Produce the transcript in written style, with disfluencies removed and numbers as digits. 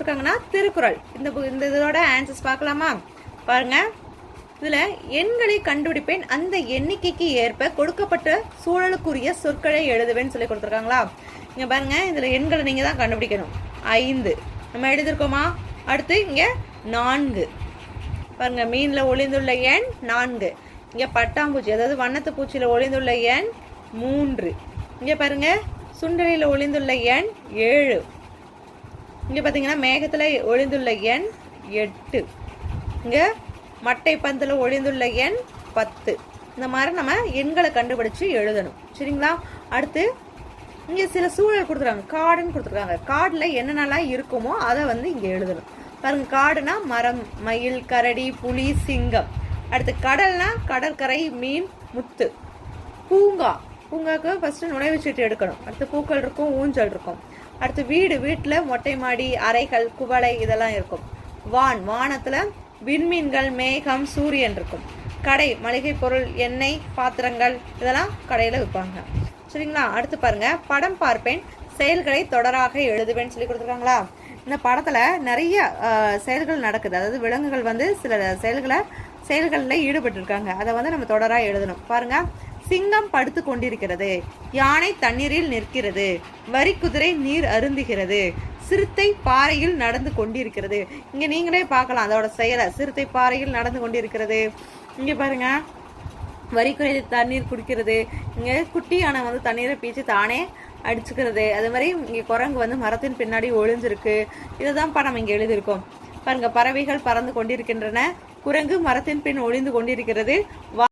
கொடுத்துருக்காங்கன்னா திருக்குறள். இந்த இதோட ஆன்சர்ஸ் பார்க்கலாமா? பாருங்க, இதுல எண்களை கண்டுபிடிப்பேன், அந்த எண்ணிக்கைக்கு ஏற்ப கொடுக்கப்பட்ட சூழலுக்குரிய சொற்களை எழுதுவேன்னு சொல்லி கொடுத்துருக்காங்களா? இங்க பாருங்க, இதுல எண்களை நீங்க தான் கண்டுபிடிக்கணும். 5 நம்ம எழுதிருக்கோமா? அடுத்து இங்க 4 பாருங்க, மீன்ல ஒளிந்துள்ள எண் 4. இங்க பட்டாம்பூச்சி அதாவது வண்ணத்து பூச்சியில ஒளிந்துள்ள எண் 3. இங்க பாருங்க, சுண்டலில ஒளிந்துள்ள எண் 7. இங்க பாத்தீங்கன்னா மேகத்துல ஒளிந்துள்ள எண் 8. இங்க மட்டை பந்துல ஒளிந்துள்ள எண் 10. இந்த மாதிரி நம்ம எண்களை கண்டுபிடிச்சு எழுதணும். சரிங்களா? அடுத்து இங்க சில சூழல் கொடுத்துருக்காங்க, காடுன்னு கொடுத்துருக்காங்க. காடுல என்னென்னலாம் இருக்குமோ அதை வந்து இங்க எழுதணும். பாருங்க, காடுனா மரம், மயில், கரடி, புலி, சிங்கம். அடுத்து கடல்னா கடற்கரை, மீன், முத்து. பூங்காக்கு ஃபர்ஸ்ட் நுழைவுச்சீட்டு எடுக்கணும். அடுத்து பூக்கள் இருக்கும், ஊஞ்சல் இருக்கும். அடுத்து வீட்டுல மொட்டை மாடி, அறைகள், குவளை இதெல்லாம் இருக்கும். வானத்துல விண்மீன்கள், மேகம், சூரியன் இருக்கும். கடை மளிகை பொருள், எண்ணெய், பாத்திரங்கள் இதெல்லாம் கடையில விற்பாங்க. சரிங்களா? அடுத்து பாருங்க, படம் பார்ப்பேன், செயல்களை தொடராக எழுதுவேன்னு சொல்லி கொடுத்துருக்காங்களா? இந்த படத்துல நிறைய செயல்கள் நடக்குது. அதாவது விலங்குகள் வந்து சில செயல்களில் ஈடுபட்டு இருக்காங்க. அதை வந்து நம்ம தொடரா எழுதணும். பாருங்க, சிங்கம் படுத்து கொண்டிருக்கிறது, யானை தண்ணீரில் நிற்கிறது, வரி குதிரை நீர் அருந்துகிறது, சிறுத்தை பாறையில் நடந்து கொண்டிருக்கிறது. இங்க நீங்களே பார்க்கலாம் அதோட செயலை. சிறுத்தை பாறையில் நடந்து கொண்டிருக்கிறது. இங்க பாருங்க, வரிக்குறை தண்ணீர் குடிக்கிறது. இங்க குட்டி யானை வந்து தண்ணீரை பீச்சு தானே அடிச்சுக்கிறது. அது மாதிரி இங்க குரங்கு வந்து மரத்தின் பின்னாடி ஒளிஞ்சிருக்கு. இதுதான் நம்ம இங்க எழுதியிருக்கோம். பாருங்க, பறவைகள் பறந்து கொண்டிருக்கின்றன, குரங்கு மரத்தின் பின் ஒளிந்து கொண்டிருக்கிறது.